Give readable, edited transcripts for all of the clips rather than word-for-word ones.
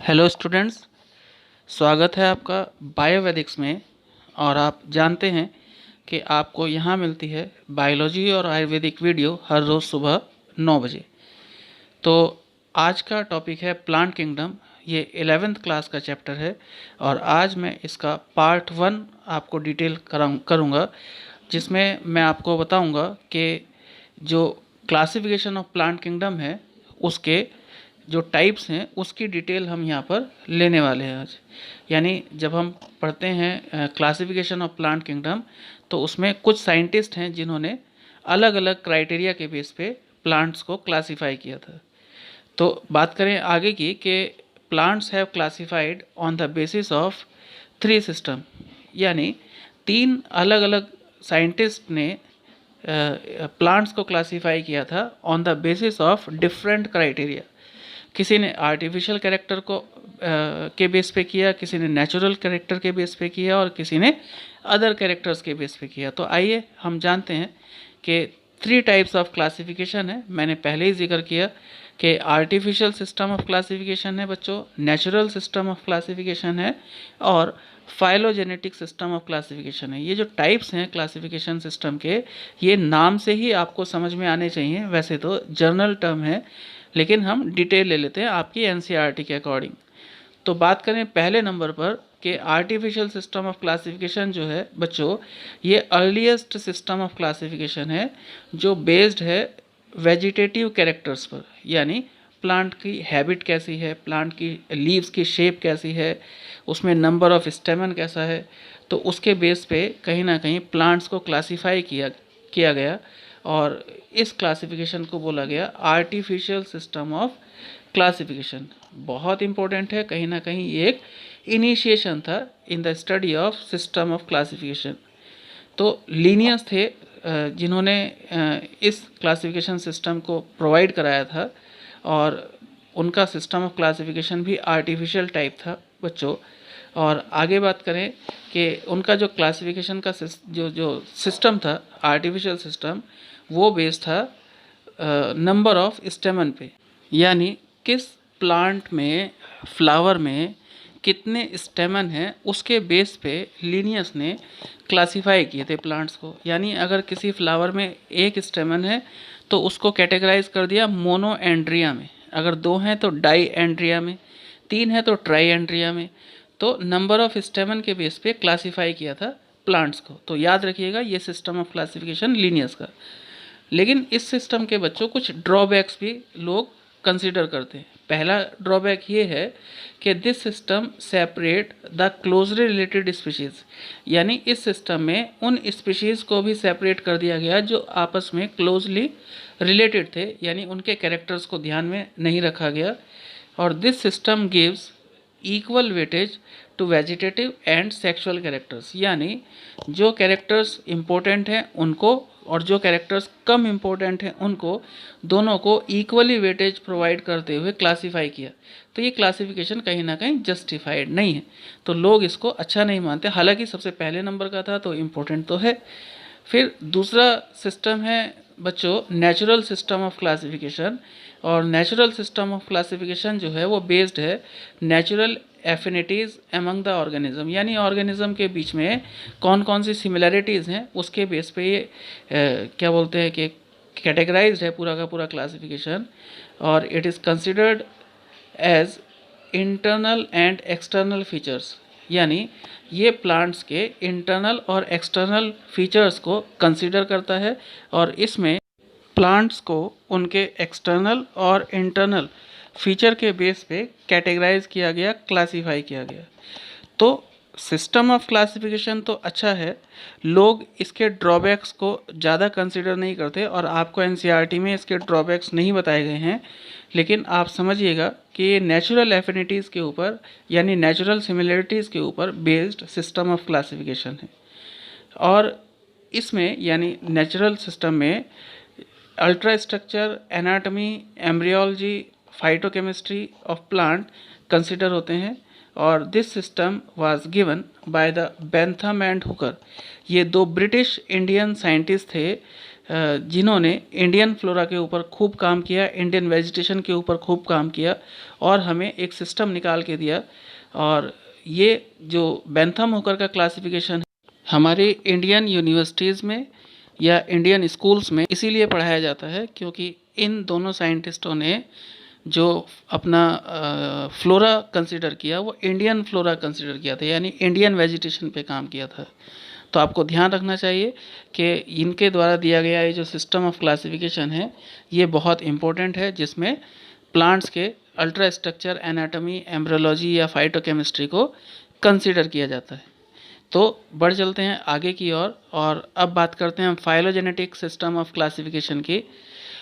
Hello students, स्वागत है आपका बायोवेदिक्स में। और आप जानते हैं कि आपको यहाँ मिलती है बायोलॉजी और आयुर्वेदिक वीडियो हर रोज़ सुबह 9 बजे। तो आज का टॉपिक है प्लांट किंगडम। ये 11th क्लास का चैप्टर है और आज मैं इसका पार्ट 1 आपको डिटेल करूँगा, जिसमें मैं आपको बताऊँगा कि जो क्लासिफिकेशन ऑफ प्लांट किंगडम है उसके जो टाइप्स हैं उसकी डिटेल हम यहाँ पर लेने वाले हैं आज। यानी जब हम पढ़ते हैं क्लासिफिकेशन ऑफ प्लांट किंगडम, तो उसमें कुछ साइंटिस्ट हैं जिन्होंने अलग अलग क्राइटेरिया के बेस पे प्लांट्स को क्लासिफाई किया था। तो बात करें आगे की कि plants have classified on the basis of 3 system, यानी 3 अलग अलग साइंटिस्ट ने प्लांट्स को क्लासिफाई किया था on the basis of different criteria. किसी ने आर्टिफिशियल कैरेक्टर को के बेस पे किया, किसी ने नेचुरल कैरेक्टर के बेस पे किया और किसी ने अदर कैरेक्टर्स के बेस पे किया। तो आइए हम जानते हैं कि 3 टाइप्स ऑफ क्लासिफिकेशन है। मैंने पहले ही जिक्र किया कि आर्टिफिशियल सिस्टम ऑफ क्लासिफिकेशन है बच्चों, नेचुरल सिस्टम ऑफ क्लासिफिकेशन है और फाइलोजेनेटिक सिस्टम ऑफ क्लासिफिकेशन है। ये जो टाइप्स हैं क्लासिफिकेशन सिस्टम के, ये नाम से ही आपको समझ में आने चाहिए। वैसे तो जर्नल टर्म है, लेकिन हम डिटेल ले लेते हैं आपकी एनसीईआरटी के अकॉर्डिंग। तो बात करें पहले नंबर पर कि आर्टिफिशियल सिस्टम ऑफ क्लासिफिकेशन जो है बच्चों, ये अर्लीस्ट सिस्टम ऑफ क्लासिफिकेशन है जो बेस्ड है वेजिटेटिव कैरेक्टर्स पर। यानी प्लांट की हैबिट कैसी है, प्लांट की लीव्स की शेप कैसी है, उसमें नंबर ऑफ स्टेमन कैसा है, तो उसके बेस पे कहीं ना कहीं प्लांट्स को क्लासीफाई किया गया और इस क्लासिफिकेशन को बोला गया आर्टिफिशियल सिस्टम ऑफ क्लासिफिकेशन। बहुत इंपॉर्टेंट है, कहीं ना कहीं ये एक इनिशिएशन था in the study of system of classification. तो लीनियस थे जिन्होंने इस क्लासिफिकेशन सिस्टम को प्रोवाइड कराया था और उनका सिस्टम ऑफ क्लासिफिकेशन भी आर्टिफिशियल टाइप था बच्चों। और आगे बात करें कि उनका जो क्लासिफिकेशन का जो सिस्टम था आर्टिफिशियल सिस्टम, वो बेस्ड था नंबर ऑफ स्टेमन पे। यानी किस प्लांट में, फ्लावर में कितने स्टेमन हैं उसके बेस पे लीनियस ने क्लासिफाई किए थे प्लांट्स को। यानी अगर किसी फ्लावर में एक स्टेमन है तो उसको कैटेगराइज कर दिया मोनो एंड्रिया में, अगर 2 हैं तो डाई एंड्रिया में, 3 है तो ट्राई एंड्रिया में। तो नंबर ऑफ स्टेमन के बेस पे क्लासिफाई किया था प्लांट्स को। तो याद रखिएगा ये सिस्टम ऑफ क्लासिफिकेशन लीनियस का। लेकिन इस सिस्टम के बच्चों कुछ ड्रॉबैक्स भी लोग कंसीडर करते हैं। पहला ड्रॉबैक ये है कि this system separate the closely related species. यानी इस सिस्टम में उन स्पीशीज़ को भी सेपरेट कर दिया गया जो आपस में क्लोजली रिलेटेड थे, यानी उनके कैरेक्टर्स को ध्यान में नहीं रखा गया। और this system gives equal weightage to vegetative and sexual characters. यानी जो कैरेक्टर्स इम्पोर्टेंट हैं उनको और जो कैरेक्टर्स कम इम्पोर्टेंट हैं उनको, दोनों को इक्वली वेटेज प्रोवाइड करते हुए क्लासीफाई किया। तो ये क्लासिफिकेशन कहीं ना कहीं जस्टिफाइड नहीं है, तो लोग इसको अच्छा नहीं मानते। हालांकि सबसे पहले नंबर का था तो इम्पोर्टेंट तो है। फिर दूसरा सिस्टम है बच्चों नेचुरल सिस्टम ऑफ क्लासिफिकेशन। और नेचुरल सिस्टम ऑफ क्लासिफिकेशन जो है वो बेस्ड है natural affinities among the organism. यानी ऑर्गेनिज्म के बीच में कौन कौन सी सिमिलैरिटीज़ हैं उसके बेस पे ये क्या बोलते हैं कि कैटेगराइज्ड है पूरा का पूरा क्लासिफिकेशन। और it is considered as internal and external features. यानी ये प्लांट्स के इंटरनल और एक्सटर्नल फीचर्स को कंसीडर करता है और इसमें प्लांट्स को उनके एक्सटर्नल और इंटरनल फीचर के बेस पे कैटेगराइज किया गया, क्लासीफाई किया गया। तो सिस्टम ऑफ क्लासिफिकेशन तो अच्छा है, लोग इसके ड्रॉबैक्स को ज़्यादा कंसीडर नहीं करते और आपको एनसीईआरटी में इसके ड्रॉबैक्स नहीं बताए गए हैं। लेकिन आप समझिएगा कि ये नेचुरल एफिनिटीज़ के ऊपर यानी नेचुरल सिमिलरिटीज़ के ऊपर बेस्ड सिस्टम ऑफ क्लासिफिकेशन है। और इसमें यानी नेचुरल सिस्टम में ultra structure, anatomy, embryology, phytochemistry of plant consider होते हैं। और this system was given by the Bentham and Hooker. ये 2 ब्रिटिश इंडियन साइंटिस्ट थे जिन्होंने इंडियन फ्लोरा के ऊपर खूब काम किया, इंडियन वेजिटेशन के ऊपर खूब काम किया और हमें एक सिस्टम निकाल के दिया। और ये जो बेंथम हुकर का क्लासिफिकेशन है हमारी इंडियन यूनिवर्सिटीज़ में या इंडियन स्कूल्स में इसीलिए पढ़ाया जाता है क्योंकि इन दोनों साइंटिस्टों ने जो अपना फ्लोरा कंसिडर किया वो इंडियन फ्लोरा कंसिडर किया था, यानी इंडियन वेजिटेशन पे काम किया था। तो आपको ध्यान रखना चाहिए कि इनके द्वारा दिया गया ये जो सिस्टम ऑफ क्लासिफिकेशन है ये बहुत इम्पोर्टेंट है, जिसमें प्लांट्स के अल्ट्रा स्ट्रक्चर, एनाटॉमी, एम्ब्रियोलॉजी या फाइटोकेमिस्ट्री को कंसिडर किया जाता है। तो बढ़ चलते हैं आगे की ओर और अब बात करते हैं हम फाइलोजेनेटिक सिस्टम ऑफ क्लासिफिकेशन की।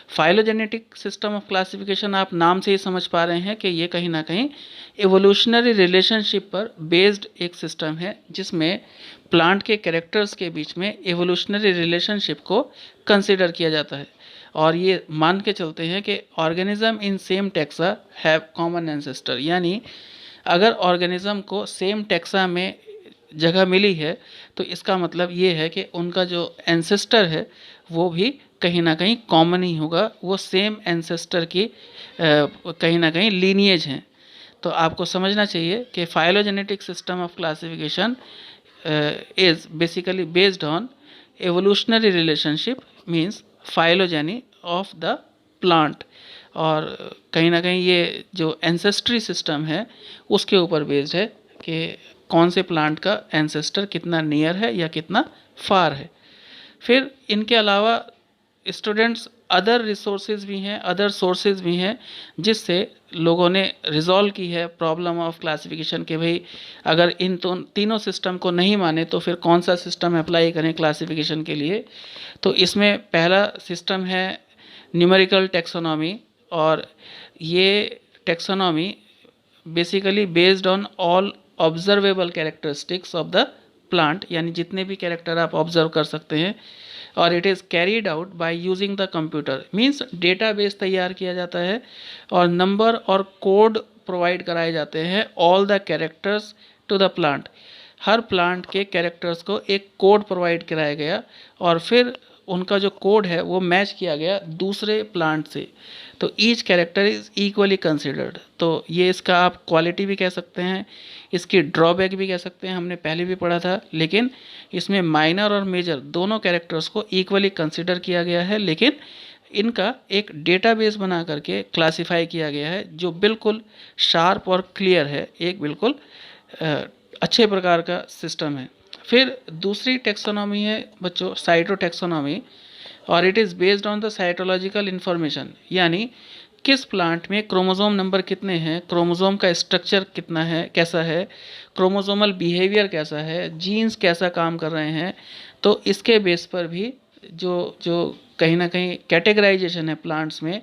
फाइलोजेनेटिक सिस्टम ऑफ क्लासिफिकेशन आप नाम से ही समझ पा रहे हैं कि ये कहीं ना कहीं एवोल्यूशनरी रिलेशनशिप पर बेस्ड एक सिस्टम है, जिसमें प्लांट के कैरेक्टर्स के बीच में एवोल्यूशनरी रिलेशनशिप को कंसिडर किया जाता है। और ये मान के चलते हैं कि organism in same taxa have common ancestor, यानी अगर ऑर्गेनिज्म को सेम टैक्सा में जगह मिली है तो इसका मतलब ये है कि उनका जो एंसेस्टर है वो भी कहीं ना कहीं कॉमन ही होगा, वो सेम एंसेस्टर की कहीं ना कहीं लीनिएज हैं। तो आपको समझना चाहिए कि phylogenetic system of classification is basically based on evolutionary relationship, means phylogeny of the plant. और कहीं ना कहीं ये जो एंसेस्ट्री सिस्टम है उसके ऊपर बेस्ड है कि कौन से प्लांट का एंसेस्टर कितना नियर है या कितना फार है। फिर इनके अलावा स्टूडेंट्स अदर रिसोर्सेज भी हैं, अदर सोर्सेज भी हैं, जिससे लोगों ने रिजॉल्व की है प्रॉब्लम ऑफ क्लासिफिकेशन के भाई अगर इन तीनों सिस्टम को नहीं माने तो फिर कौन सा सिस्टम अप्लाई करें क्लासिफिकेशन के लिए। तो इसमें पहला सिस्टम है न्यूमेरिकल टेक्सोनॉमी, और ये taxonomy basically based on all observable characteristics of the plant, यानी जितने भी कैरेक्टर आप ऑब्जर्व कर सकते हैं। और it is carried out by using the computer, means database तैयार किया जाता है और नंबर और कोड प्रोवाइड कराए जाते हैं all the characters to the plant. हर प्लांट के कैरेक्टर्स को एक कोड प्रोवाइड कराया गया और फिर उनका जो कोड है वो मैच किया गया दूसरे प्लांट से। तो each character is equally considered. तो ये इसका आप क्वालिटी भी कह सकते हैं, इसकी ड्रॉबैक भी कह सकते हैं, हमने पहले भी पढ़ा था। लेकिन इसमें माइनर और मेजर दोनों कैरेक्टर्स को इक्वली कंसिडर किया गया है, लेकिन इनका एक डेटाबेस बना करके क्लासिफाई किया गया है जो बिल्कुल शार्प और क्लियर है, एक बिल्कुल अच्छे प्रकार का सिस्टम है। फिर दूसरी टेक्सोनॉमी है बच्चों साइटोटेक्सोनॉमी, और it is based on the cytological information, यानी किस प्लांट में क्रोमोसोम नंबर कितने हैं, क्रोमोसोम का स्ट्रक्चर कितना है, कैसा है, क्रोमोसोमल बिहेवियर कैसा है, जीन्स कैसा काम कर रहे हैं। तो इसके बेस पर भी जो कहीं ना कहीं कैटेगराइजेशन है प्लांट्स में,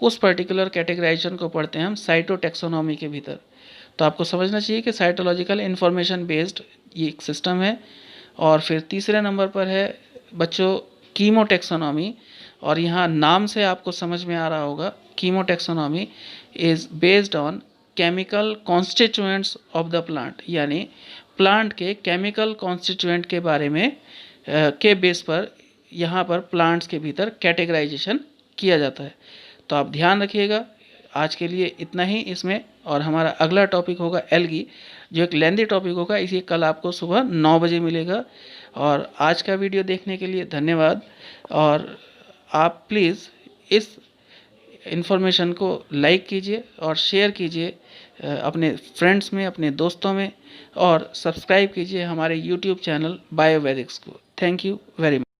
उस पर्टिकुलर कैटेगराइजेशन को पढ़ते हैं हम साइटोटेक्सोनॉमी के भीतर। तो आपको समझना चाहिए कि साइटोलॉजिकल इन्फॉर्मेशन बेस्ड ये एक सिस्टम है। और फिर तीसरे नंबर पर है बच्चों कीमोटेक्सोनॉमी, और यहाँ नाम से आपको समझ में आ रहा होगा chemotaxonomy is based on chemical constituents of the plant, यानी प्लांट के केमिकल कॉन्स्टिट्यूएंट के बारे में के बेस पर यहाँ पर प्लांट्स के भीतर कैटेगराइजेशन किया जाता है। तो आप ध्यान रखिएगा। आज के लिए इतना ही इसमें, और हमारा अगला टॉपिक होगा एल्गी, जो एक लेंदी टॉपिक होगा। इसी कल आपको सुबह 9 बजे मिलेगा। और आज का वीडियो देखने के लिए धन्यवाद। और आप प्लीज़ इस इन्फॉर्मेशन को लाइक कीजिए और शेयर कीजिए अपने फ्रेंड्स में, अपने दोस्तों में, और सब्सक्राइब कीजिए हमारे यूट्यूब चैनल बायोवैदिक्स को। Thank you very much.